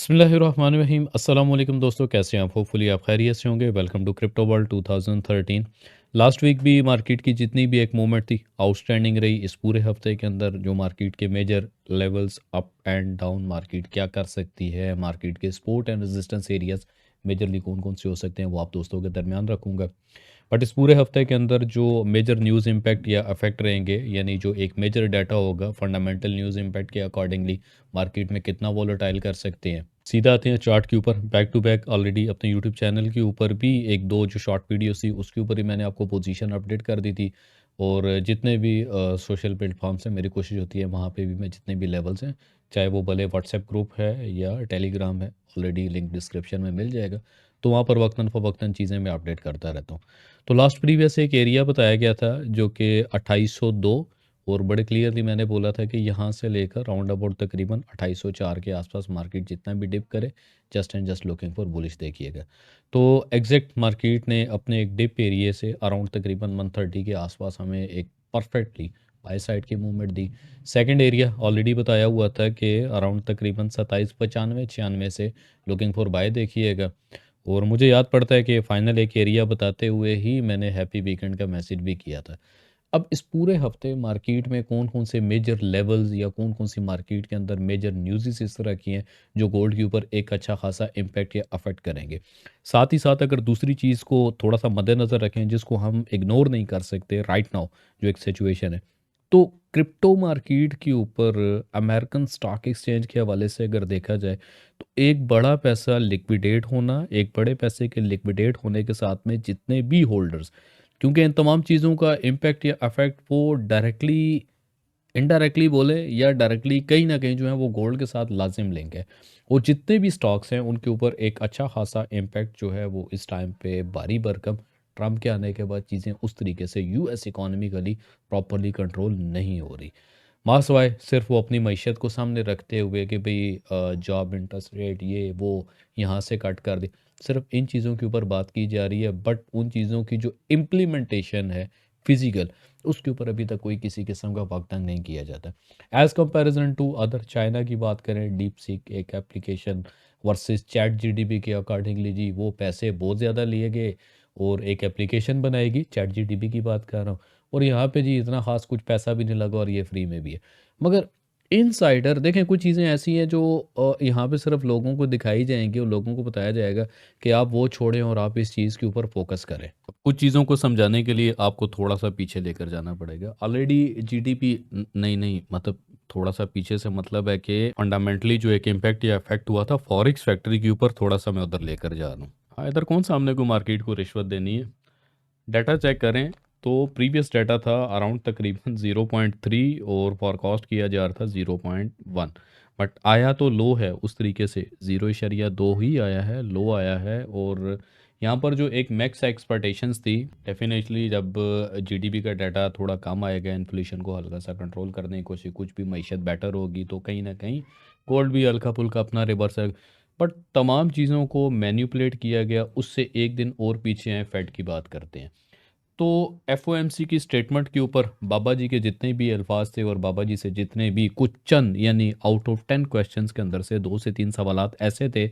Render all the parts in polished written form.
बिस्मिल्लाहिर्रहमानिर्रहीम अस्सलाम वालेकुम दोस्तों, कैसे हैं आप? होपफुली आप खैरियत से होंगे। Welcome to crypto world 2013। Last week भी मार्केट की जितनी भी एक मूवमेंट थी आउटस्टैंडिंग रही। इस पूरे हफ्ते के अंदर जो मार्केट के major levels up and down market क्या कर सकती है, मार्केट के support and resistance areas majorly कौन कौन से हो सकते हैं, वो आप दोस्तों के दरमियान रखूंगा। बट इस पूरे हफ्ते के अंदर जो मेजर न्यूज़ इम्पैक्ट या अफेक्ट रहेंगे, यानी जो एक मेजर डाटा होगा फंडामेंटल न्यूज़ इम्पैक्ट के अकॉर्डिंगली मार्केट में कितना वॉलेटाइल कर सकते हैं। सीधा आते हैं चार्ट के ऊपर। बैक टू बैक ऑलरेडी अपने यूट्यूब चैनल के ऊपर भी एक दो जो शॉर्ट वीडियोस थी उसके ऊपर ही मैंने आपको पोजीशन अपडेट कर दी थी। और जितने भी सोशल प्लेटफॉर्म्स हैं, मेरी कोशिश होती है वहाँ पे भी मैं जितने भी लेवल्स हैं, चाहे वो भले व्हाट्सएप ग्रुप है या टेलीग्राम है, ऑलरेडी लिंक डिस्क्रिप्शन में मिल जाएगा, तो वहाँ पर वक्तन फ़वक्तन चीज़ें मैं अपडेट करता रहता हूँ। तो लास्ट प्रीवियस एक एरिया बताया गया था जो कि 2802, और बड़े क्लियरली मैंने बोला था कि यहाँ से लेकर राउंड अबाउट तकरीबन 2804 के आसपास मार्केट जितना भी डिप करे, just and just looking for bullish देखिएगा। तो एग्जैक्ट मार्केट ने अपने एक डिप एरिया से अराउंड तकरीबन 130 के आसपास हमें एक परफेक्टली बाय साइड की मूवमेंट दी। सेकंड एरिया ऑलरेडी बताया हुआ था कि अराउंड तकरीबन 2795 96 से लुकिंग फॉर बाय देखिएगा। और मुझे याद पड़ता है कि फाइनल एक एरिया बताते हुए ही मैंने हैप्पी वीकेंड का मैसेज भी किया था। अब इस पूरे हफ्ते मार्केट में कौन कौन से मेजर लेवल्स या कौन कौन सी मार्केट के अंदर मेजर न्यूज़ इस तरह की हैं जो गोल्ड के ऊपर एक अच्छा खासा इम्पैक्ट या अफेक्ट करेंगे। साथ ही साथ अगर दूसरी चीज़ को थोड़ा सा मद्देनज़र रखें जिसको हम इग्नोर नहीं कर सकते राइट नाउ, जो एक सिचुएशन है, तो क्रिप्टो मार्केट के ऊपर अमेरिकन स्टॉक एक्सचेंज के हवाले से अगर देखा जाए, तो एक बड़ा पैसा लिक्विडेट होना, एक बड़े पैसे के लिक्विडेट होने के साथ में जितने भी होल्डर्स, क्योंकि इन तमाम चीज़ों का इम्पैक्ट या अफेक्ट वो डायरेक्टली इनडायरेक्टली बोले या डायरेक्टली कहीं ना कहीं जो है वो गोल्ड के साथ लाजिम लिंक है। और जितने भी स्टॉक्स हैं उनके ऊपर एक अच्छा खासा इम्पैक्ट जो है वो इस टाइम पे भारी भरकम ट्रम्प के आने के बाद चीज़ें उस तरीके से यूएस इकोनॉमिकली प्रॉपरली कंट्रोल नहीं हो रही। मार्सवाई सिर्फ वो अपनी मईशत को सामने रखते हुए कि भाई जॉब इंटरेस्ट रेट ये वो यहाँ से कट कर दे, सिर्फ इन चीज़ों के ऊपर बात की जा रही है। बट उन चीज़ों की जो इम्प्लीमेंटेशन है फिजिकल, उसके ऊपर अभी तक कोई किसी किस्म का वाकदान नहीं किया जाता। As comparison to other, China की बात करें, डीप सीक एक एप्लीकेशन वर्सेस चैट जीडीपी के अकॉर्डिंगली जी वो पैसे बहुत ज़्यादा लिए गए और एक एप्लीकेशन बनाएगी, चैट जीडीपी की बात कर रहा हूँ, और यहाँ पे जी इतना ख़ास कुछ पैसा भी नहीं लगा और ये फ्री में भी है। मगर इनसाइडर देखें, कुछ चीज़ें ऐसी हैं जो यहाँ पे सिर्फ लोगों को दिखाई जाएंगी और लोगों को बताया जाएगा कि आप वो छोड़ें और आप इस चीज़ के ऊपर फोकस करें। कुछ चीज़ों को समझाने के लिए आपको थोड़ा सा पीछे लेकर जाना पड़ेगा। ऑलरेडी जीडीपी नहीं नहीं मतलब थोड़ा सा पीछे से मतलब है कि फंडामेंटली जो एक इम्पैक्ट या इफेक्ट हुआ था फॉरेक्स फैक्ट्री के ऊपर, थोड़ा सा मैं उधर लेकर जा रहा हूँ। हाँ, इधर कौन सामने को मार्केट को रिश्वत देनी है। डाटा चेक करें तो प्रीवियस डाटा था अराउंड तकरीबन 0.3 और फॉरकास्ट किया जा रहा था 0.1। बट आया तो लो है उस तरीके से, 0.2 ही आया है, लो आया है। और यहाँ पर जो एक मैक्स एक्सपेक्टेशंस थी, डेफिनेटली जब जीडीपी का डाटा थोड़ा कम आएगा, इन्फ्लेशन को हल्का सा कंट्रोल करने की कोशिश, कुछ भी मईशत बेटर होगी, तो कहीं ना कहीं गोल्ड भी हल्का फुल्का अपना रिवर्स है। बट तमाम चीज़ों को मैनिपुलेट किया गया, उससे एक दिन और पीछे हैं। फेड की बात करते हैं तो एफओएमसी की स्टेटमेंट के ऊपर बाबा जी के जितने भी अल्फाज थे और बाबा जी से जितने भी कुछ चंद यानी आउट ऑफ 10 क्वेश्चंस के अंदर से 2 से 3 सवालात ऐसे थे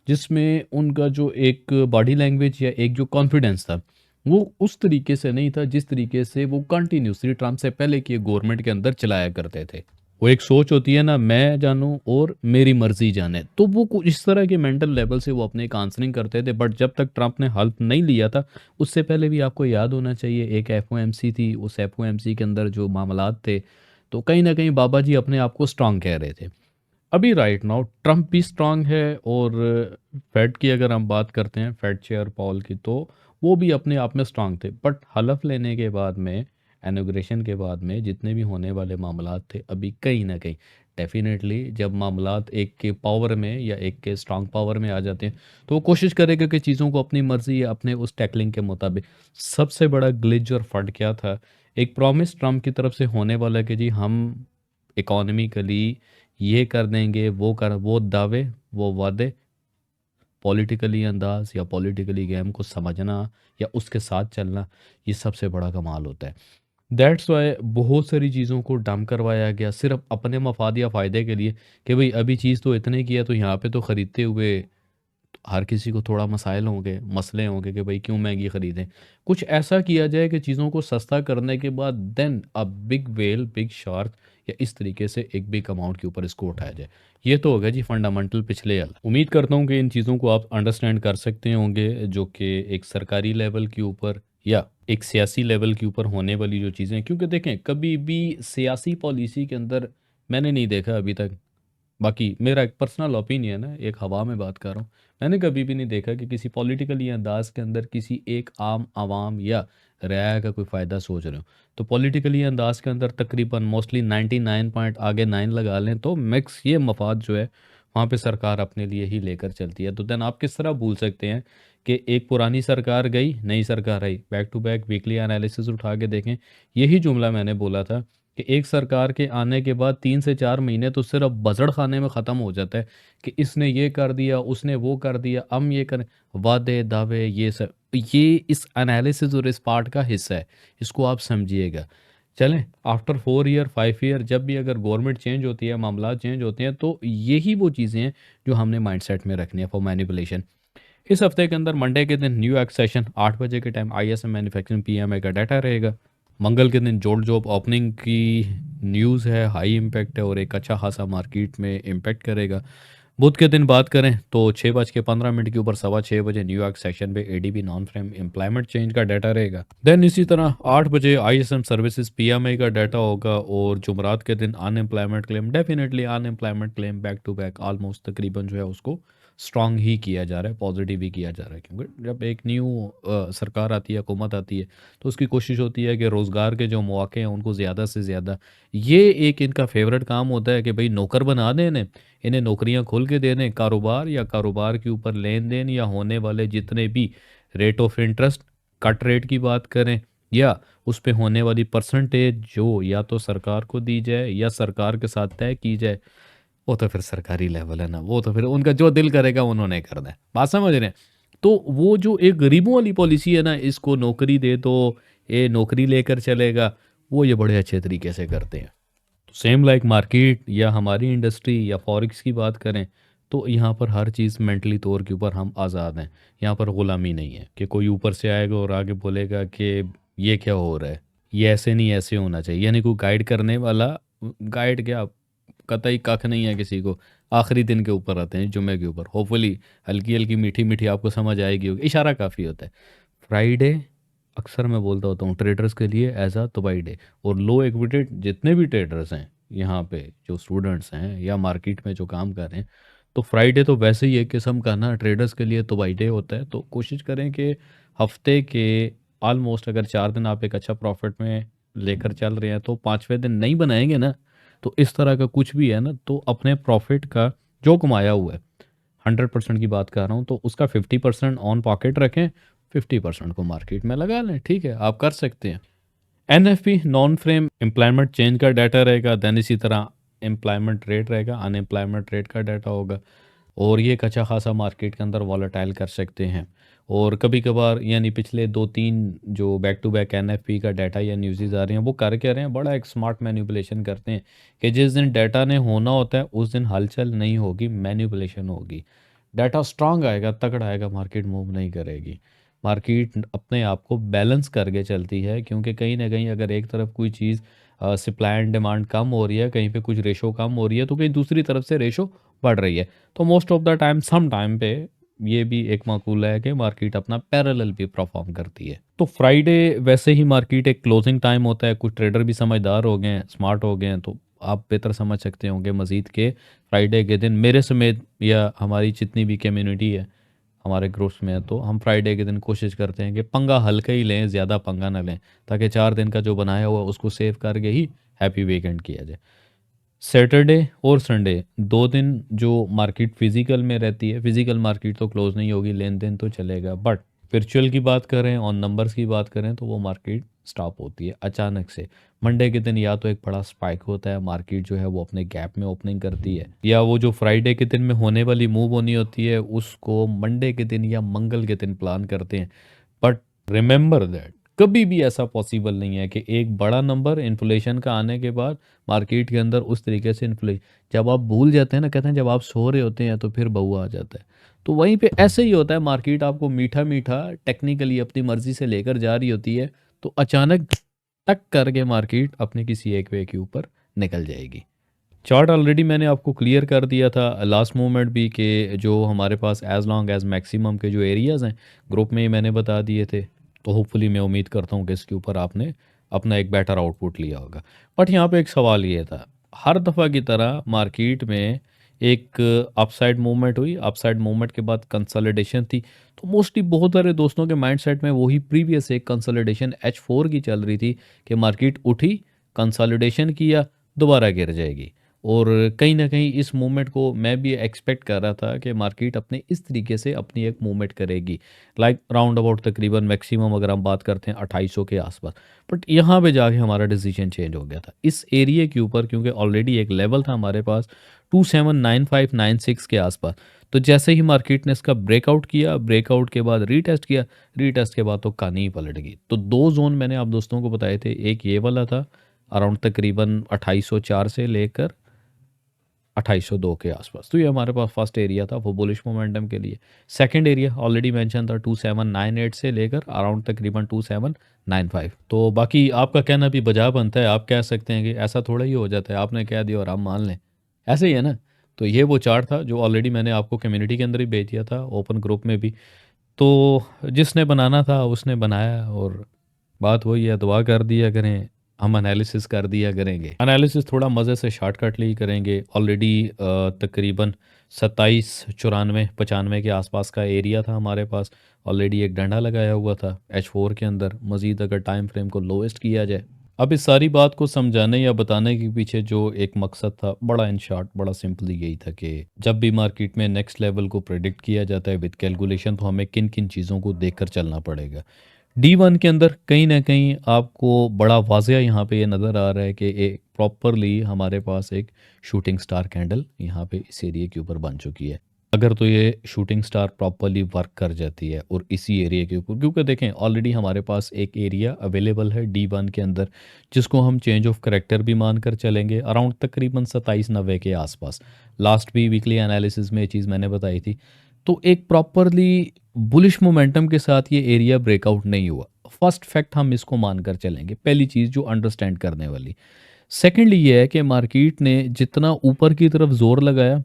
जिसमें उनका जो एक बॉडी लैंग्वेज या एक जो कॉन्फिडेंस था वो उस तरीके से नहीं था जिस तरीके से वो कंटिन्यूसली ट्रम्प से पहले की गवर्नमेंट के अंदर चलाया करते थे। वो एक सोच होती है ना, मैं जानूं और मेरी मर्जी जाने, तो वो कुछ इस तरह के मेंटल लेवल से वो अपने एक आंसरिंग करते थे। बट जब तक ट्रम्प ने हेल्प नहीं लिया था, उससे पहले भी आपको याद होना चाहिए एक एफओएमसी थी, उस एफओएमसी के अंदर जो मामलात थे, तो कहीं ना कहीं बाबा जी अपने आप को स्ट्रांग कह रहे थे। अभी राइट नाउ ट्रम्प भी स्ट्रांग है और फेड की अगर हम बात करते हैं, फेड चेयर पॉल की, तो वो भी अपने आप में स्ट्रांग थे। बट हलफ लेने के बाद में, इनॉग्रेशन के बाद में जितने भी होने वाले मामलात थे, अभी कहीं ना कहीं डेफिनेटली जब मामलात एक के पावर में या एक के स्ट्रांग पावर में आ जाते हैं, तो वो कोशिश करेगा कि चीज़ों को अपनी मर्जी या अपने उस टैकलिंग के मुताबिक। सबसे बड़ा ग्लिच और फंड क्या था, एक प्रॉमिस ट्रम्प की तरफ से होने वाला कि जी हम इकोनॉमिकली ये कर देंगे, वो दावे, वो वादे, पॉलिटिकली अंदाज या पॉलिटिकली गेम को समझना या उसके साथ चलना, ये सबसे बड़ा कमाल होता है। दैट्स वाई बहुत सारी चीज़ों को डंप करवाया गया सिर्फ अपने मफाद या फ़ायदे के लिए कि भाई अभी चीज़ तो इतने की है तो यहाँ पे तो ख़रीदते हुए हर किसी को थोड़ा मसाइल होंगे, मसले होंगे कि भाई क्यों महँगी खरीदें। कुछ ऐसा किया जाए कि चीज़ों को सस्ता करने के बाद then a big whale, big shark या इस तरीके से एक बिग अमाउंट के ऊपर इसको उठाया जाए। ये तो हो गया जी फंडामेंटल पिछले वाला। उम्मीद करता हूँ कि इन चीज़ों को आप अंडरस्टैंड कर सकते होंगे जो कि एक सरकारी लेवल के ऊपर या एक सियासी लेवल के ऊपर होने वाली जो चीज़ें हैं क्योंकि देखें कभी भी सियासी पॉलिसी के अंदर मैंने नहीं देखा अभी तक बाकी मेरा एक पर्सनल ओपिनियन है, एक हवा में बात कर रहा हूँ। मैंने कभी भी नहीं देखा कि किसी पॉलिटिकली अंदाज के अंदर किसी एक आम आवाम या रया का कोई फ़ायदा सोच रहे हो। तो पॉलिटिकली अंदाज के अंदर तकरीबन मोस्टली 99 पॉइंट आगे 9 लगा लें तो मिक्स ये मफाद जो है वहाँ पे सरकार अपने लिए ही लेकर चलती है। तो देन आप किस तरह भूल सकते हैं कि एक पुरानी सरकार गई, नई सरकार आई, back to back weekly analysis उठा के देखें। यही जुमला मैंने बोला था कि एक सरकार के आने के बाद 3 से 4 महीने तो सिर्फ बजड़-खाने में ख़त्म हो जाता है कि इसने ये कर दिया, उसने वो कर दिया, हम ये करें। वादे, दावे ये सब ये इस एनालिसिस और इस पार्ट का हिस्सा है। इसको आप समझिएगा। चलें आफ्टर 4 ईयर, 5 ईयर जब भी अगर गवर्नमेंट चेंज होती है, मामलात चेंज होते हैं तो यही वो चीज़ें हैं जो हमने माइंडसेट में रखनी है फॉर मैनिपुलेशन। इस हफ्ते के अंदर मंडे के दिन न्यूयॉर्क सेशन 8 बजे के टाइम आईएसएम मैन्युफैक्चरिंग पीएमआई का डाटा रहेगा। मंगल के दिन जोड़ जॉब ओपनिंग की न्यूज़ है, हाई इम्पैक्ट है और एक अच्छा खासा मार्केट में इम्पैक्ट करेगा। बुध के दिन बात करें तो 6:15 के ऊपर 6:15 न्यूयॉर्क सेशन में ADP non farm employment change का डाटा रहेगा। देन इसी तरह 8 बजे आईएसएम सर्विसेज पीएमआई का डाटा होगा और जुमरात के दिन unemployment claim definitely unemployment claim back to back almost तकरीबन जो है उसको स्ट्रांग ही किया जा रहा है, पॉजिटिव ही किया जा रहा है क्योंकि जब एक न्यू सरकार आती है, हुकूमत आती है तो उसकी कोशिश होती है कि रोज़गार के जो मौके हैं उनको ज़्यादा से ज़्यादा ये एक इनका फेवरेट काम होता है कि भाई नौकर बना दें इन्हें नौकरियां खोल के दे दें कारोबार या कारोबार के ऊपर लेन देन या होने वाले जितने भी rate of interest cut rate की बात करें या उस पे होने वाली परसेंटेज जो या तो सरकार को दी जाए या सरकार के साथ तय की जाए वो तो फिर सरकारी लेवल है ना, वो तो फिर उनका जो दिल करेगा उन्होंने करना है। बात समझ रहे हैं? तो वो जो एक गरीबों वाली पॉलिसी है ना, इसको नौकरी दे दो, ये नौकरी लेकर चलेगा, वो ये बड़े अच्छे तरीके से करते हैं। तो सेम लाइक मार्केट या हमारी इंडस्ट्री या फॉरेक्स की बात करें, तो यहाँ पर हर चीज़ मेंटली तौर के ऊपर हम आज़ाद हैं। यहाँ पर ग़ुलामी नहीं है कि कोई ऊपर से आएगा और आगे बोलेगा कि ये क्या हो रहा है, ये ऐसे नहीं ऐसे होना चाहिए। यानी कोई गाइड करने वाला गाइड क्या कतई कख नहीं है किसी को। आखिरी दिन के ऊपर आते हैं जुम्मे के ऊपर होपफुली हल्की हल्की मीठी मीठी आपको समझ आएगी होगी इशारा काफ़ी होता है। फ्राइडे अक्सर मैं बोलता होता हूँ ट्रेडर्स के लिए एज अ दुबई डे और लो इक्विटी जितने भी ट्रेडर्स हैं यहाँ पे जो स्टूडेंट्स हैं या मार्केट में जो काम कर रहे हैं तो फ्राइडे तो वैसे ही एक किस्म का ना ट्रेडर्स के लिए दुबई डे होता है। तो कोशिश करें कि हफ्ते के ऑलमोस्ट अगर 4 दिन आप एक अच्छा प्रॉफिट में लेकर चल रहे हैं तो 5वें दिन नहीं बनाएंगे ना तो इस तरह का कुछ भी है ना तो अपने प्रॉफिट का जो कमाया हुआ है 100% की बात कर रहा हूँ तो उसका 50% ऑन पॉकेट रखें, 50% को मार्केट में लगा लें। ठीक है, आप कर सकते हैं। NFP non farm employment change का डाटा रहेगा, देन इसी तरह एम्प्लॉयमेंट रेट रहेगा, अनएम्प्लॉयमेंट रेट का डाटा होगा और ये एक अच्छा खासा मार्केट के अंदर वॉलेटाइल कर सकते हैं। और कभी कभार यानी पिछले 2-3 जो बैक टू बैक एनएफपी का डाटा या न्यूज़ आ रही हैं वो कर क्या रहे हैं, बड़ा एक स्मार्ट मैनिपुलेशन करते हैं कि जिस दिन डाटा ने होना होता है उस दिन हलचल नहीं होगी, मैनिपुलेशन होगी। डाटा स्ट्रांग आएगा, तगड़ा आएगा, मार्केट मूव नहीं करेगी। मार्केट अपने आप को बैलेंस करके चलती है क्योंकि कहीं ना कहीं अगर एक तरफ कोई चीज़ सप्लाई एंड डिमांड कम हो रही है, कहीं पे कुछ रेशो कम हो रही है तो कहीं दूसरी तरफ से रेशो बढ़ रही है। तो most of the time some time पे ये भी एक माकूल है कि मार्केट अपना पैरेलल भी परफॉर्म करती है। तो फ्राइडे वैसे ही मार्केट एक क्लोजिंग टाइम होता है, कुछ ट्रेडर भी समझदार हो गए हैं, स्मार्ट हो गए हैं तो आप बेहतर समझ सकते होंगे मज़ीद के फ्राइडे के दिन मेरे समेत या हमारी जितनी भी कम्युनिटी है हमारे ग्रुप्स में है तो हम फ्राइडे के दिन कोशिश करते हैं कि पंगा हल्का ही लें, ज़्यादा पंगा ना लें ताकि 4 दिन का जो बनाया हुआ उसको सेव करके ही हैप्पी वीकेंड किया जाए। सैटरडे और संडे 2 दिन जो मार्केट फिजिकल में रहती है, फिजिकल मार्केट तो क्लोज नहीं होगी, लेन देन तो चलेगा बट वर्चुअल की बात करें ऑन नंबर्स की बात करें तो वो मार्केट स्टॉप होती है अचानक से। मंडे के दिन या तो एक बड़ा स्पाइक होता है, मार्केट जो है वो अपने गैप में ओपनिंग करती है, या वो जो फ्राइडे के दिन में होने वाली मूव होनी होती है उसको मंडे के दिन या मंगल के दिन प्लान करते हैं। बट रिमेंबर दैट कभी भी ऐसा पॉसिबल नहीं है कि एक बड़ा नंबर इन्फ्लेशन का आने के बाद मार्केट के अंदर उस तरीके से इन्फ्ले जब आप भूल जाते हैं ना, कहते हैं जब आप सो रहे होते हैं तो फिर बहू आ जाता है। तो वहीं पे ऐसे ही होता है, मार्केट आपको मीठा मीठा टेक्निकली अपनी मर्जी से लेकर जा रही होती है, तो अचानक टक करके मार्केट अपने किसी एक वे के ऊपर निकल जाएगी। चार्ट ऑलरेडी मैंने आपको क्लियर कर दिया था लास्ट मोमेंट भी, कि जो हमारे पास एज लॉन्ग एज मैक्सिमम के जो एरियाज़ हैं ग्रुप में ही मैंने बता दिए थे। तो होपफुली मैं उम्मीद करता हूँ कि इसके ऊपर आपने अपना एक बेटर आउटपुट लिया होगा। बट यहाँ पे एक सवाल ये था, हर दफ़ा की तरह मार्केट में एक अपसाइड मूवमेंट हुई, अपसाइड मूवमेंट के बाद कंसोलिडेशन थी। तो मोस्टली बहुत सारे दोस्तों के माइंडसेट में वही प्रीवियस एक कंसोलिडेशन H4 की चल रही थी कि मार्केट उठी, कंसोलिडेशन किया, दोबारा गिर जाएगी। और कहीं न कहीं इस मूवमेंट को मैं भी एक्सपेक्ट कर रहा था कि मार्केट अपने इस तरीके से अपनी एक मूवमेंट करेगी। लाइक राउंड अबाउट तकरीबन मैक्सिमम अगर हम बात करते हैं 2800 के आसपास। बट यहाँ पे जाके हमारा डिसीजन चेंज हो गया था इस एरिया के ऊपर, क्योंकि ऑलरेडी एक लेवल था हमारे पास 279596 के आसपास। तो जैसे ही मार्केट ने इसका ब्रेकआउट किया, ब्रेकआउट के बाद रीटेस्ट किया, रीटेस्ट के बाद तो कहानी ही पलट गई। तो 2 ज़ोन मैंने आप दोस्तों को बताए थे, एक ये वाला था अराउंड तकरीबन 2804 से लेकर 2802 के आसपास। तो ये हमारे पास फर्स्ट एरिया था वो बुलिश मोमेंटम के लिए। सेकंड एरिया ऑलरेडी मेंशन था 2798 से लेकर अराउंड तकरीबन 2795। तो बाकी आपका कहना भी बजा बनता है, आप कह सकते हैं कि ऐसा थोड़ा ही हो जाता है, आपने कह दिया और हम मान लें, ऐसे ही है ना। तो ये वो चार्ट था जो ऑलरेडी मैंने आपको कम्युनिटी के अंदर ही भेज दिया था, ओपन ग्रुप में भी। तो जिसने बनाना था उसने बनाया, और बात वही है, दुआ कर दिया करें, हम एनालिसिस कर दिया करेंगे। एनालिसिस थोड़ा मज़े से शॉर्टकट ही करेंगे। ऑलरेडी तकरीबन 27 94 95 के आसपास का एरिया था हमारे पास, ऑलरेडी एक डंडा लगाया हुआ था H4 के अंदर। मज़ीद अगर टाइम फ्रेम को लोएस्ट किया जाए, अब इस सारी बात को समझाने या बताने के पीछे जो एक मकसद था, बड़ा इन शॉर्ट बड़ा सिंपली यही था कि जब भी मार्केट में नेक्स्ट लेवल को प्रेडिक्ट किया जाता है विद कैलकुलेशन, तो हमें किन किन चीज़ों को देखकर चलना पड़ेगा। D1 के अंदर कहीं न कहीं आपको बड़ा वाज़िया यहाँ पे ये नज़र आ रहा है कि एक प्रॉपरली हमारे पास एक शूटिंग स्टार कैंडल यहाँ पे इस एरिया के ऊपर बन चुकी है। अगर तो ये शूटिंग स्टार प्रॉपरली वर्क कर जाती है और इसी एरिया के ऊपर, क्योंकि देखें ऑलरेडी हमारे पास एक एरिया अवेलेबल है D1 के अंदर, जिसको हम चेंज ऑफ करैक्टर भी मानकर चलेंगे अराउंड तकरीबन 2790 के आसपास। लास्ट भी वीकली एनालिसिस में ये चीज़ मैंने बताई थी। तो एक प्रॉपरली बुलिश मोमेंटम के साथ ये एरिया ब्रेकआउट नहीं हुआ। फर्स्ट फैक्ट हम इसको मानकर चलेंगे, पहली चीज़ जो अंडरस्टैंड करने वाली। सेकेंडली ये है कि मार्केट ने जितना ऊपर की तरफ जोर लगाया,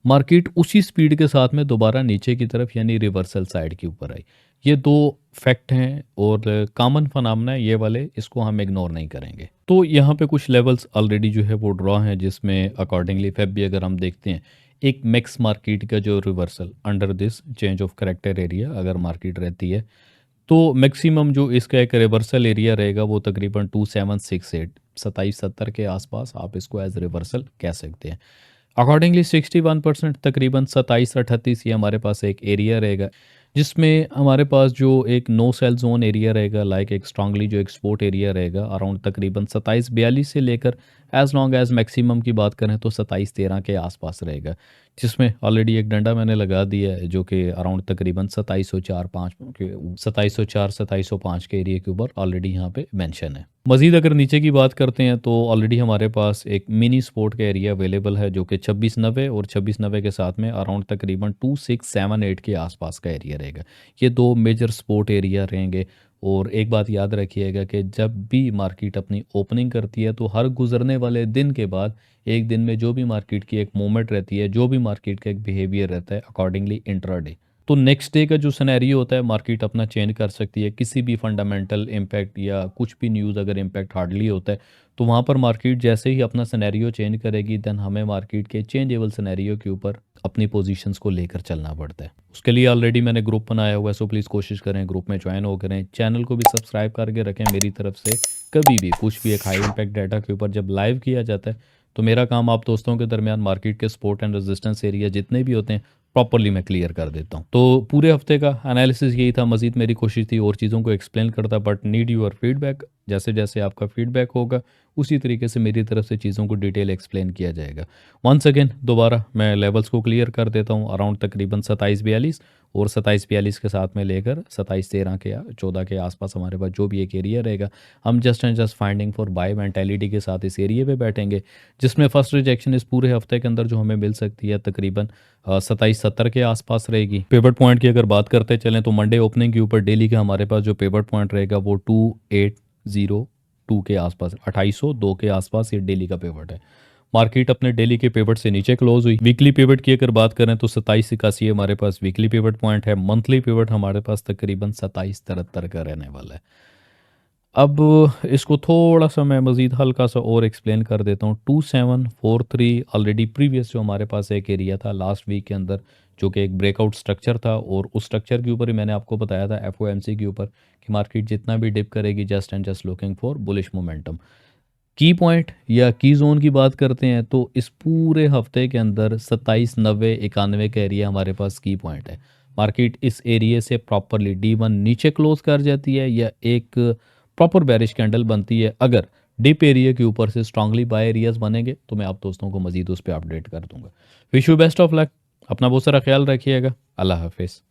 मार्केट उसी स्पीड के साथ में दोबारा नीचे की तरफ यानी रिवर्सल साइड के ऊपर आई। ये दो फैक्ट हैं और कॉमन फनामना है ये वाले, इसको हम इग्नोर नहीं करेंगे। तो यहाँ पे कुछ लेवल्स ऑलरेडी जो है वो ड्रॉ हैं, जिसमें अकॉर्डिंगली फेब भी अगर हम देखते हैं, एक मैक्स मार्केट का जो reversal under this change of character area अगर मार्केट रहती है, तो मैक्सिमम जो इसका एक रिवर्सल एरिया रहेगा वो तकरीबन 2768 2770 के आसपास आप इसको एज रिवर्सल कह सकते हैं। अकॉर्डिंगली 61% तकरीबन 2738 ये हमारे पास एक एरिया रहेगा, जिसमें हमारे पास जो एक नो सेल जोन एरिया रहेगा, लाइक एक स्ट्रांगली जो एक्सपोर्ट एरिया रहेगा अराउंड तकरीबन 2742 से लेकर एज लॉन्ग एज मैक्सिमम की बात करें तो 2713 के आसपास रहेगा, जिसमें ऑलरेडी एक डंडा मैंने लगा दिया है जो कि अराउंड तकरीबन 2704 के 2705 के एरिया के ऊपर ऑलरेडी यहाँ पे मेंशन है। मज़ीद अगर नीचे की बात करते हैं तो ऑलरेडी हमारे पास एक मिनी स्पोर्ट का एरिया अवेलेबल है जो कि 2690 और 2690 के साथ में अराउंड तकरीबन 2678 के आसपास का एरिया रहेगा। ये दो मेजर स्पोर्ट एरिया रहेंगे। और एक बात याद रखिएगा कि जब भी मार्केट अपनी ओपनिंग करती है तो हर गुजरने वाले दिन के बाद एक दिन में जो भी मार्केट की एक मूवमेंट रहती है, जो भी मार्केट का एक बिहेवियर रहता है अकॉर्डिंगली इंट्राडे, तो नेक्स्ट डे का जो सिनेरियो होता है मार्केट अपना चेंज कर सकती है। किसी भी फंडामेंटल इम्पैक्ट या कुछ भी न्यूज़ अगर इम्पैक्ट हार्डली होता है तो वहाँ पर मार्केट जैसे ही अपना सिनेरियो चेंज करेगी, देन हमें मार्केट के चेंजेबल सिनेरियो के ऊपर अपनी पोजीशंस को लेकर चलना पड़ता है। उसके लिए ऑलरेडी मैंने ग्रुप बनाया हुआ है, सो प्लीज़ कोशिश करें ग्रुप में ज्वाइन हो करें। चैनल को भी सब्सक्राइब करके रखें मेरी तरफ से। कभी भी कुछ भी एक हाई इम्पैक्ट डाटा के ऊपर जब लाइव किया जाता है तो मेरा काम आप दोस्तों के दरमियान मार्केट के सपोर्ट एंड रेजिस्टेंस एरिया जितने भी होते हैं प्रॉपरली मैं क्लियर कर देता हूँ। तो पूरे हफ्ते का एनालिसिस यही था। मजीद मेरी कोशिश थी और चीज़ों को एक्सप्लेन करता, बट नीड यूर फीडबैक। जैसे जैसे आपका फीडबैक होगा उसी तरीके से मेरी तरफ से चीज़ों को डिटेल एक्सप्लेन किया जाएगा। वंस अगेन दोबारा मैं लेवल्स को क्लियर कर देता हूँ। अराउंड तकरीबन 27-42 और 27-42 के साथ में लेकर 27-13 के या 14 के आसपास हमारे पास जो भी एक एरिया रहेगा, हम just and just finding for buy mentality के साथ इस एरिया पे बैठेंगे, जिसमें फर्स्ट रिजेक्शन इस पूरे हफ्ते के अंदर जो हमें मिल सकती है तकरीबन 27-70 के आसपास रहेगी। पिवट पॉइंट की अगर बात करते चलें तो मंडे ओपनिंग के ऊपर डेली का हमारे पास जो पिवट पॉइंट रहेगा वो 2802 के आसपास, 2802 के आसपास ये डेली का पिवट है। मार्केट अपने डेली के पिवट से नीचे क्लोज हुई। वीकली पिवट की अगर बात करें तो 2781 हमारे पास वीकली पिवट पॉइंट है। मंथली पिवट हमारे पास तकरीबन 2773 का रहने वाला है। अब इसको थोड़ा सा मैं मज़ीद हल्का सा और एक्सप्लेन कर देता हूँ। 2743 ऑलरेडी प्रीवियस जो हमारे पास एक एरिया था लास्ट वीक के अंदर, जो कि एक ब्रेकआउट स्ट्रक्चर था, और उस स्ट्रक्चर के ऊपर ही मैंने आपको बताया था एफओएमसी के ऊपर कि मार्केट जितना भी डिप करेगी just and just looking for bullish momentum. की पॉइंट या की जोन की बात करते हैं तो इस पूरे हफ्ते के अंदर 2790-91 का एरिया हमारे पास की पॉइंट है। मार्केट इस एरिया से प्रॉपरली D1 नीचे क्लोज कर जाती है या एक प्रॉपर बेरिश कैंडल बनती है, अगर डिप एरिया के ऊपर से स्ट्रांगली बाय एरियाज बनेंगे तो मैं आप दोस्तों को मजीद उस पर अपडेट कर दूंगा। Wish you best of luck, अपना बहुत सारा ख्याल रखिएगा। अल्लाह हाफिज़।